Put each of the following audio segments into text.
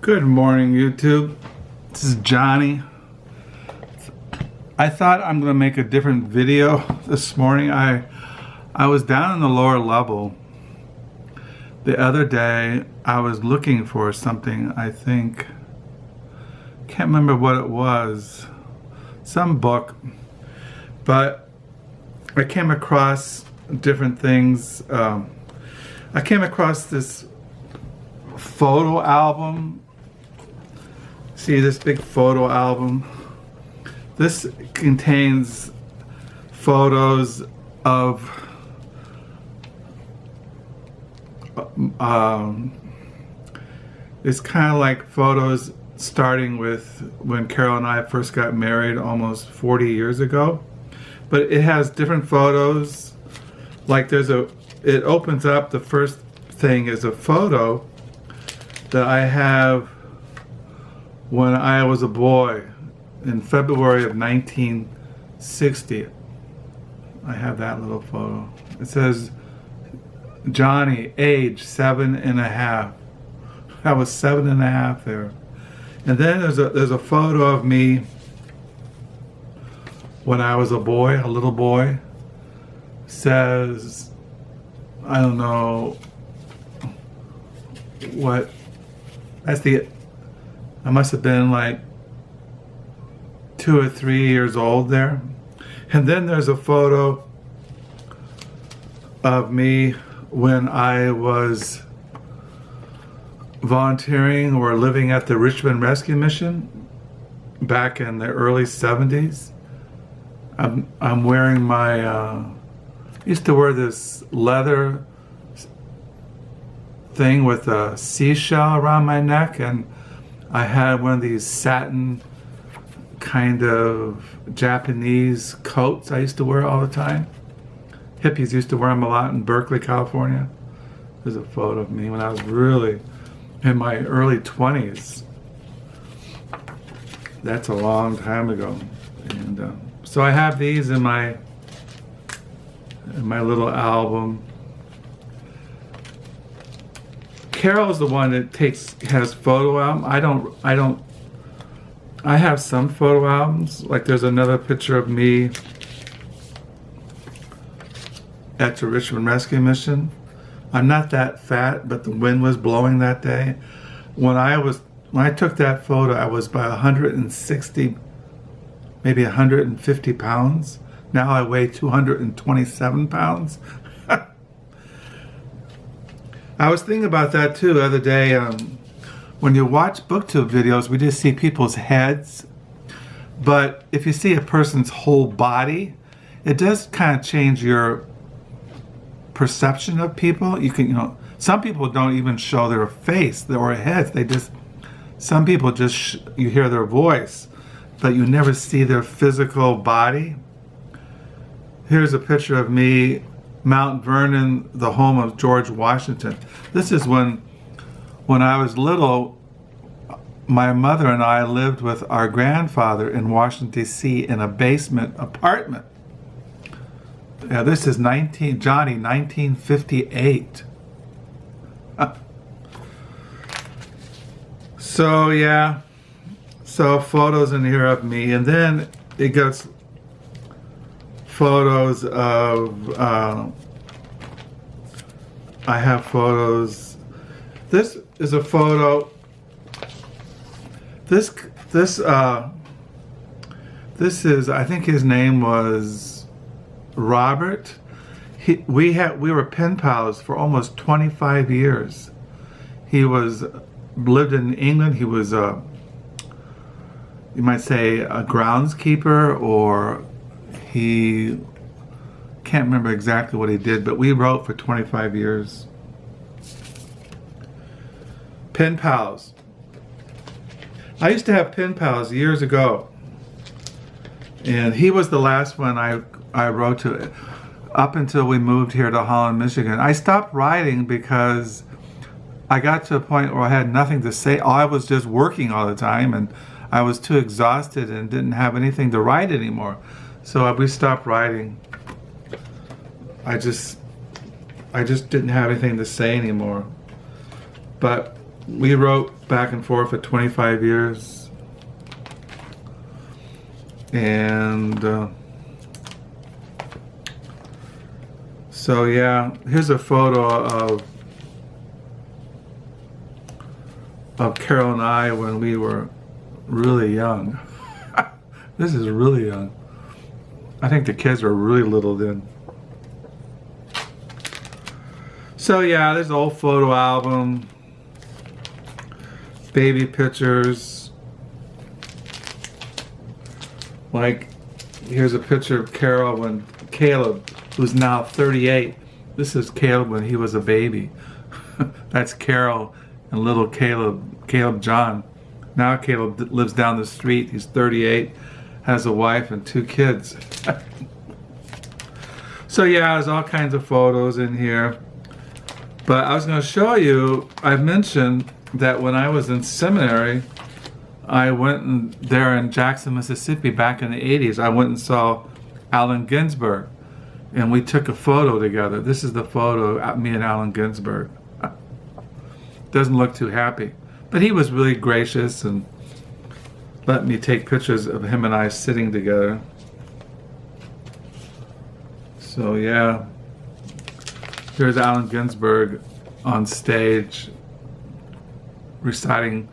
Good morning, YouTube. This is Johnny. I thought I'm going to make a different video this morning. I was down in the lower level the other day. I was looking for something, can't remember what it was, some book, but I came across different things. I came across this photo album. See this big photo album? This contains photos of it's kind of like photos starting with when Carol and I first got married almost 40 years ago. But it has different photos. Like it opens up, the first thing is a photo that I have when I was a boy in February of 1960. I have that little photo. It says Johnny, age 7.5. I was 7.5 there. And then there's a photo of me when I was a boy, a little boy. Says, I don't know what, I must have been like 2 or 3 years old there. And then there's a photo of me when I was volunteering or living at the Richmond Rescue Mission back in the early 70s. I'm wearing my, I used to wear this leather thing with a seashell around my neck, and I had one of these satin kind of Japanese coats I used to wear all the time. Hippies used to wear them a lot in Berkeley, California. There's a photo of me when I was really in my early 20s. That's a long time ago. And so I have these in my little album. Carol's the one that has photo album. I have some photo albums. Like there's another picture of me at the Richmond Rescue Mission. I'm not that fat, but the wind was blowing that day. When I took that photo, I was by 160, maybe 150 pounds. Now I weigh 227 pounds. I was thinking about that too the other day. When you watch booktube videos, we just see people's heads. But if you see a person's whole body, it does kind of change your perception of people. Some people don't even show their face or heads. Some people you hear their voice, but you never see their physical body. Here's a picture of me, Mount Vernon, the home of George Washington. This is when I was little. My mother and I lived with our grandfather in Washington, D.C. in a basement apartment. Yeah, this is Johnny, 1958. So yeah, photos in here of me, and then it goes photos of, I have photos. This is a photo. This is, I think his name was Robert. We were pen pals for almost 25 years. He lived in England. He was you might say a groundskeeper, or he can't remember exactly what he did, but we wrote for 25 years. Pen pals. I used to have pen pals years ago, and he was the last one I wrote to up until we moved here to Holland, Michigan. I stopped writing because I got to a point where I had nothing to say. I was just working all the time, and I was too exhausted and didn't have anything to write anymore. So we stopped writing. I just didn't have anything to say anymore. But We wrote back and forth for 25 years. And so yeah, here's a photo of Carol and I when we were really young. This is really young. I think the kids were really little then. So yeah, there's an old photo album, baby pictures. Like, here's a picture of Carol when Caleb, who's now 38. This is Caleb when he was a baby. That's Carol and little Caleb John. Now Caleb lives down the street. He's 38, has a wife and 2 kids. So yeah, there's all kinds of photos in here. But I was going to show you, I mentioned that when I was in seminary, I went there in Jackson, Mississippi back in the 80s. I went and saw Allen Ginsberg, and we took a photo together. This is the photo of me and Allen Ginsberg. Doesn't look too happy, but he was really gracious and let me take pictures of him and I sitting together. So yeah, here's Allen Ginsberg on stage reciting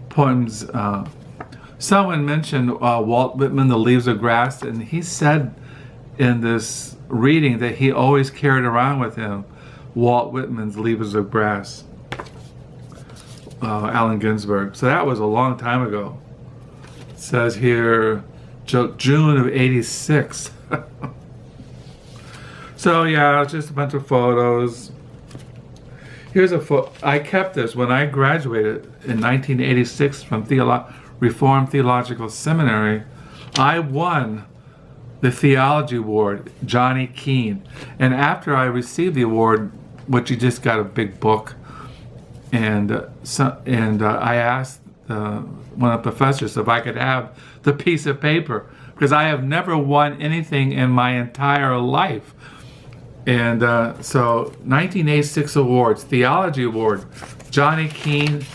poems. Someone mentioned Walt Whitman, The Leaves of Grass, and he said in this reading that he always carried around with him Walt Whitman's Leaves of Grass. Allen Ginsberg. So that was a long time ago. It says here June of 86. So yeah, just a bunch of photos. Here's a photo. I kept this when I graduated in 1986 from Reformed Theological Seminary. I won the Theology Award, Johnny Keene. And after I received the award, which you just got a big book, and I asked one of the professors if I could have the piece of paper, because I have never won anything in my entire life. And so 1986 awards, Theology Award, Johnny Keene,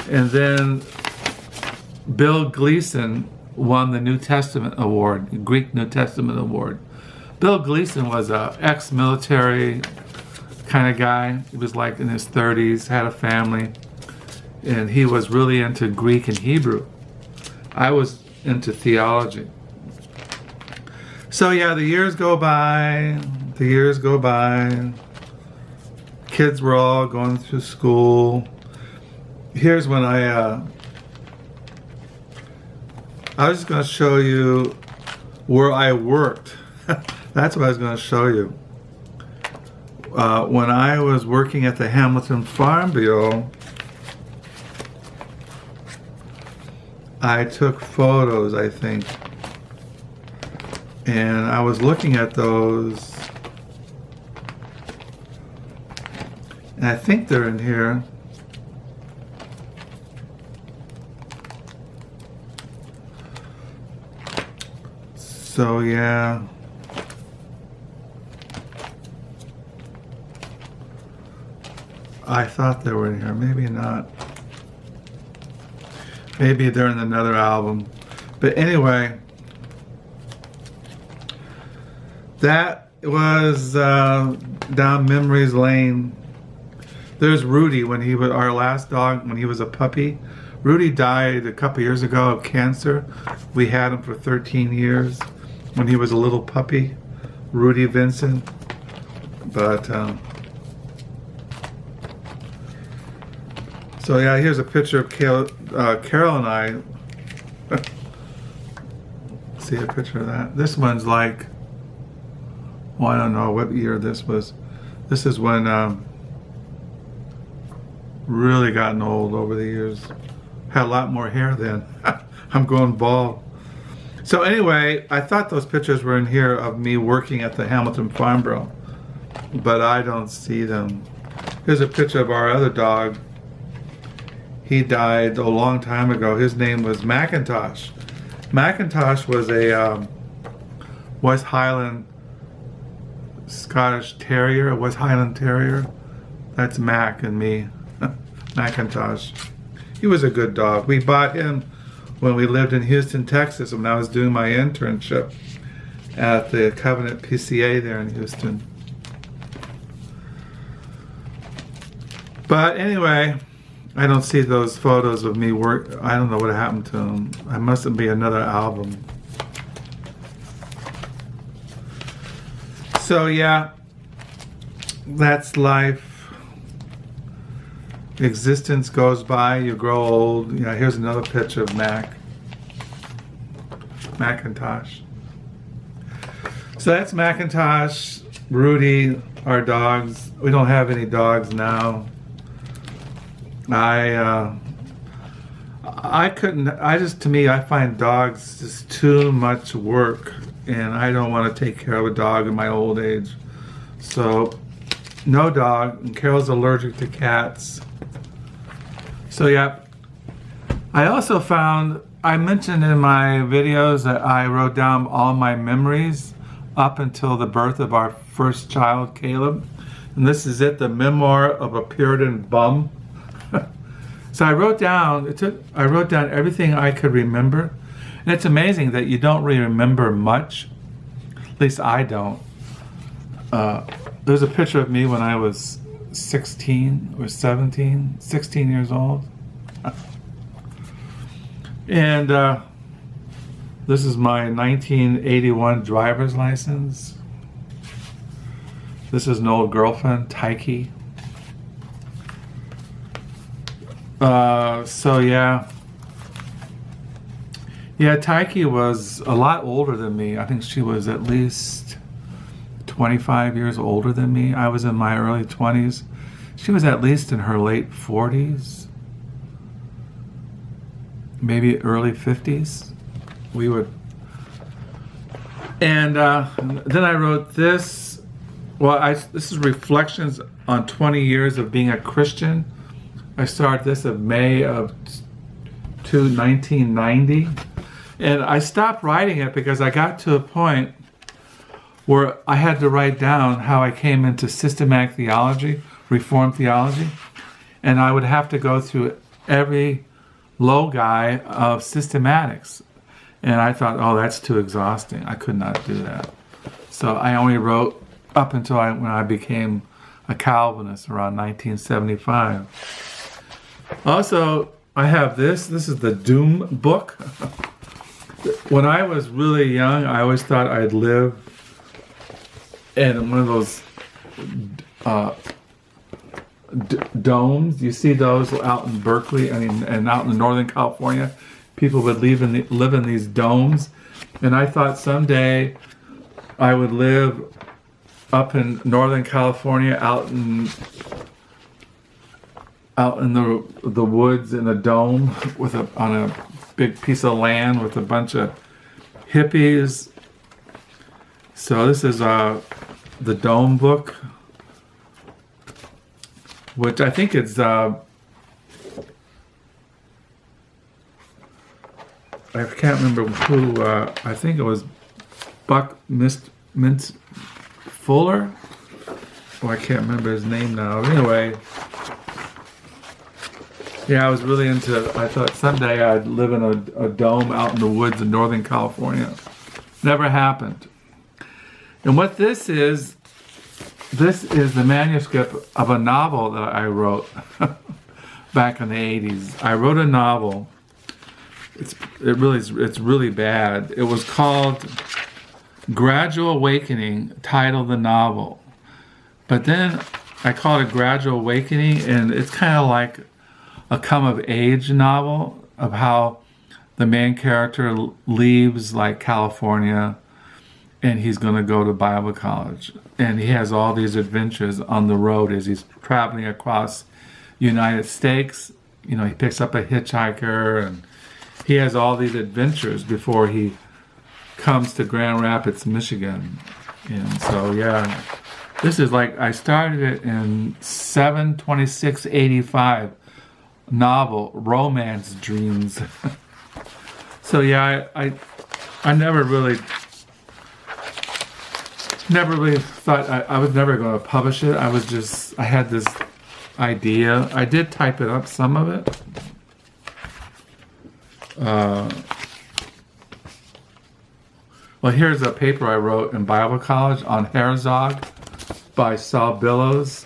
and then Bill Gleason won the New Testament Award, Greek New Testament Award. Bill Gleason was an ex-military kind of guy. He was like in his 30s, had a family, and he was really into Greek and Hebrew. I was into theology. So yeah, the years go by. Kids were all going through school. Here's when I was just going to show you where I worked. That's what I was going to show you. When I was working at the Hamilton Farm Bureau, I took photos, I think. And I was looking at those. And I think they're in here. So yeah. I thought they were in here. Maybe not. Maybe they're in another album. But anyway, that was down Memories Lane. There's Rudy when he was our last dog when he was a puppy. Rudy died a couple years ago of cancer. We had him for 13 years when he was a little puppy, Rudy Vincent. But so yeah, here's a picture of Carol and I. See a picture of that. This one's like, well, I don't know what year this was. This is when really gotten old over the years. Had a lot more hair then. I'm going bald. So anyway, I thought those pictures were in here of me working at the Hamilton Farm Bureau, but I don't see them. Here's a picture of our other dog. He died a long time ago. His name was Macintosh. Macintosh was a West Highland Scottish Terrier, a West Highland Terrier. That's Mac and me. McIntosh. He was a good dog. We bought him when we lived in Houston, Texas, when I was doing my internship at the Covenant PCA there in Houston. But anyway, I don't see those photos of me work. I don't know what happened to them. I mustn't be another album. So yeah, that's life. Existence goes by, you grow old. Yeah, here's another picture of Macintosh. So that's Macintosh, Rudy, our dogs. We don't have any dogs now. I find dogs just too much work, and I don't want to take care of a dog in my old age. So no dog, and Carol's allergic to cats. So yeah, I also found, I mentioned in my videos that I wrote down all my memories up until the birth of our first child, Caleb. And this is it, the memoir of a Puritan bum. So I wrote down everything I could remember. And it's amazing that you don't really remember much. At least I don't. There's a picture of me when I was 16 or 16 years old. And this is my 1981 driver's license. This is an old girlfriend, Tyke. So yeah, Tyke was a lot older than me. I think she was at least 25 years older than me. I was in my early 20s. She was at least in her late 40s, maybe early 50s. And then I wrote this. This is reflections on 20 years of being a Christian. I started this in May of 1990. And I stopped writing it because I got to a point where I had to write down how I came into systematic theology, Reformed theology, and I would have to go through every loci of systematics. And I thought, oh, that's too exhausting. I could not do that. So I only wrote up until when I became a Calvinist around 1975. Also, I have this. This is the Doom book. When I was really young, I always thought I'd live in one of those domes. You see those out in Berkeley, and out in Northern California. People would live in these domes. And I thought someday I would live up in Northern California, out in the woods in a dome on a big piece of land with a bunch of hippies. So this is the Dome book, which I think it's I can't remember who. I think it was Buck Mintz Fuller. Oh, I can't remember his name now. Anyway. Yeah, I was really into, I thought someday I'd live in a dome out in the woods in Northern California. Never happened. And what this is the manuscript of a novel that I wrote back in the 80s. I wrote a novel. It's really bad. It was called Gradual Awakening, titled the novel. But then I called it Gradual Awakening, and it's kind of like a come-of-age novel of how the main character leaves like California and he's going to go to Bible college. And he has all these adventures on the road as he's traveling across the United States. You know, he picks up a hitchhiker and he has all these adventures before he comes to Grand Rapids, Michigan. And so, yeah, this is like, I started it in 7/26/85. Novel, Romance Dreams. So yeah, I never really thought I was never going to publish it. I had this idea. I did type it up, some of it. Well, here's a paper I wrote in Bible college on Herzog by Saul Billows,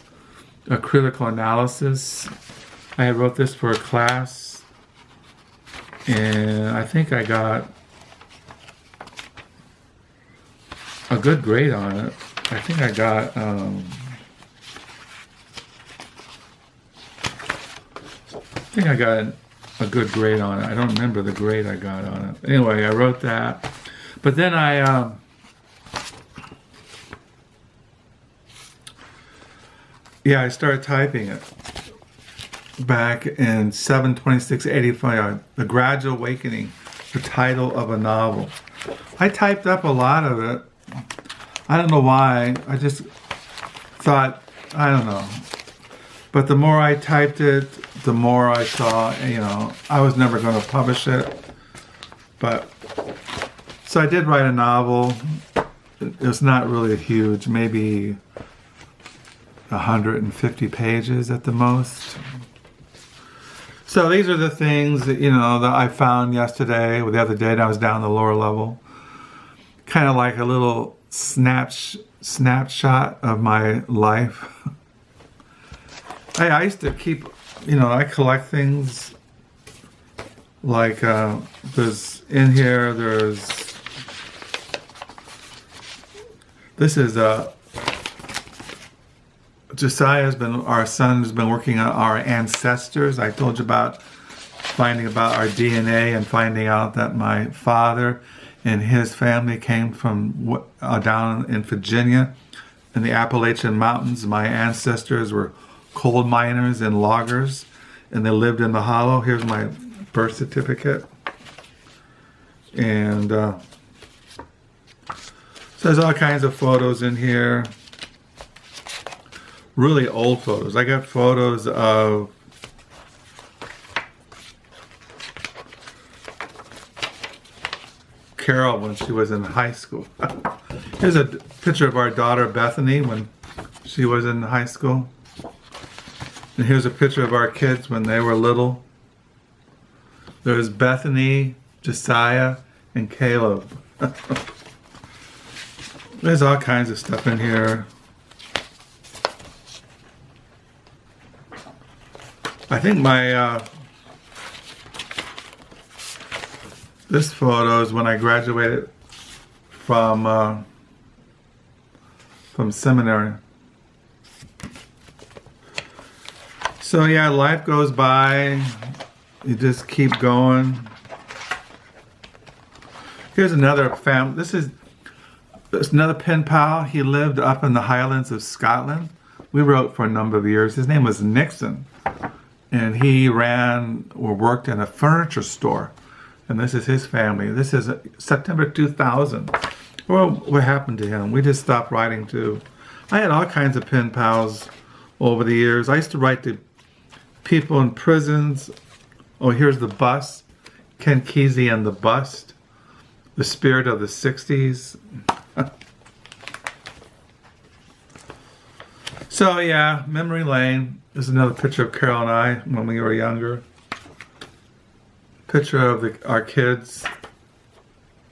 a critical analysis. I wrote this for a class, and I think I got a good grade on it. I think I got a good grade on it. I don't remember the grade I got on it. Anyway, I wrote that. But then I started typing it back in 7/26/85, The Gradual Awakening, the title of a novel. I typed up a lot of it. I don't know why. I just thought, I don't know. But the more I typed it, the more I saw, I was never going to publish it. But, so I did write a novel. It was not really huge, maybe 150 pages at the most. So these are the things that, that I found yesterday or the other day that I was down the lower level. Kind of like a little snapshot of my life. I used to keep, I collect things like, there's in here, this is our son has been working on our ancestors. I told you about finding about our DNA and finding out that my father and his family came from down in Virginia in the Appalachian Mountains. My ancestors were coal miners and loggers, and they lived in the hollow. Here's my birth certificate. And so there's all kinds of photos in here. Really old photos. I got photos of Carol when she was in high school. Here's a picture of our daughter Bethany when she was in high school. And here's a picture of our kids when they were little. There's Bethany, Josiah, and Caleb. There's all kinds of stuff in here. I think my this photo is when I graduated from seminary. So yeah, life goes by. You just keep going. Here's another family. This is another pen pal. He lived up in the Highlands of Scotland. We wrote for a number of years. His name was Nixon. And he ran or worked in a furniture store. And this is his family. This is September 2000. Well, what happened to him? We just stopped writing too. I had all kinds of pen pals over the years. I used to write to people in prisons. Oh, here's the bust. Ken Kesey and the bust. The spirit of the 60s. So yeah, memory lane. There's another picture of Carol and I when we were younger. Picture of our kids.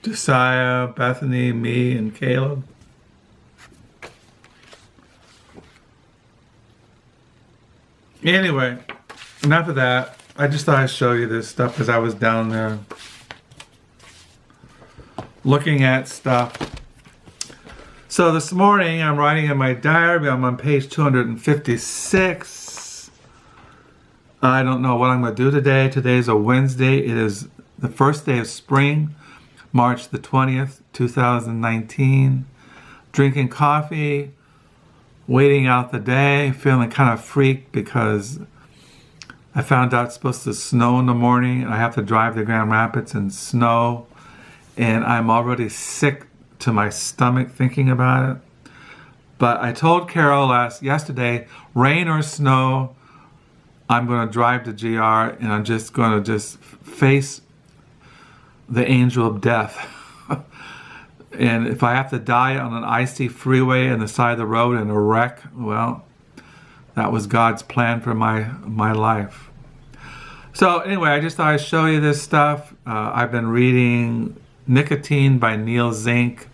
Josiah, Bethany, me, and Caleb. Anyway, enough of that. I just thought I'd show you this stuff because I was down there looking at stuff. So this morning I'm writing in my diary. I'm on page 256. I don't know what I'm going to do today. Today is a Wednesday. It is the first day of spring, March the 20th, 2019. Drinking coffee, waiting out the day, feeling kind of freaked because I found out it's supposed to snow in the morning and I have to drive to Grand Rapids in snow. And I'm already sick to my stomach thinking about it. But I told Carol yesterday, rain or snow, I'm going to drive to GR and I'm just going to face the angel of death. And if I have to die on an icy freeway on the side of the road in a wreck, well, that was God's plan for my life. So anyway, I just thought I'd show you this stuff. I've been reading Nicotine by Nell Zink.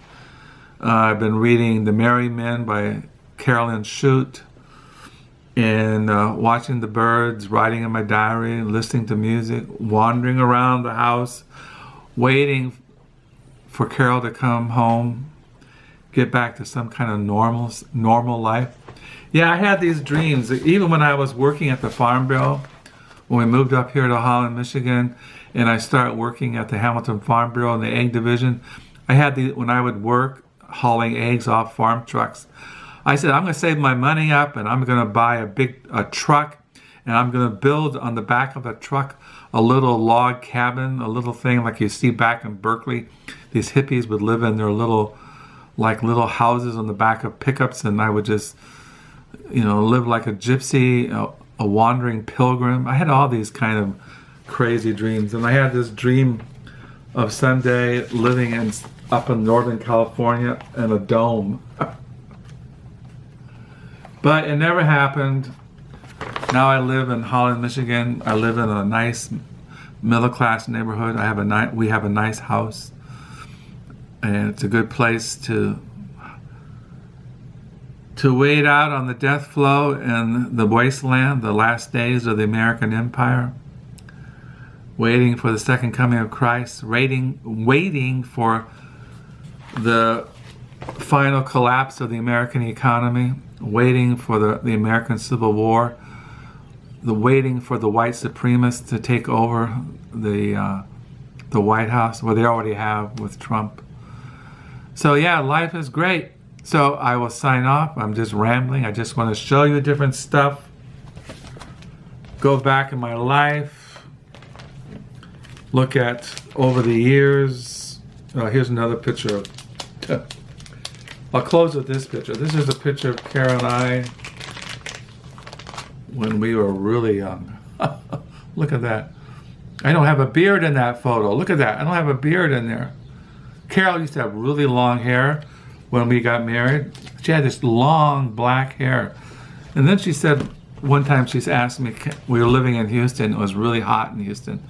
I've been reading The Merry Men by Carolyn Chute, and watching the birds, writing in my diary, listening to music, wandering around the house, waiting for Carol to come home, get back to some kind of normal life. Yeah, I had these dreams. Even when I was working at the Farm Bureau, when we moved up here to Holland, Michigan, and I started working at the Hamilton Farm Bureau in the egg division, I had when I would work hauling eggs off farm trucks, I said, I'm going to save my money up and I'm going to buy a truck, and I'm going to build on the back of the truck a little log cabin, a little thing like you see back in Berkeley. These hippies would live in their little houses on the back of pickups, and I would just, live like a gypsy, a wandering pilgrim. I had all these kind of crazy dreams, and I had this dream of someday living up in Northern California in a dome. But it never happened. Now I live in Holland, Michigan. I live in a nice middle-class neighborhood. We have a nice house, and it's a good place to wait out on the death flow in the wasteland, the last days of the American Empire, waiting for the second coming of Christ, waiting for the final collapse of the American economy, waiting for the American Civil War, waiting for the white supremacists to take over the White House, well, they already have with Trump. So yeah, life is great. So I will sign off. I'm just rambling. I just want to show you different stuff. Go back in my life. Look at over the years. Here's another picture. I'll close with this picture. This is a picture of Carol and I when we were really young. Look at that. I don't have a beard in that photo. Look at that. I don't have a beard in there. Carol used to have really long hair when we got married. She had this long black hair. And then she said, one time she's asked me, we were living in Houston, it was really hot in Houston.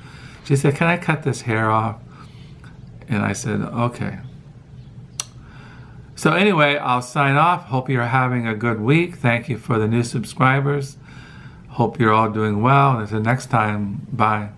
She said, can I cut this hair off? And I said, okay. So anyway, I'll sign off. Hope you're having a good week. Thank you for the new subscribers. Hope you're all doing well. And until next time, bye.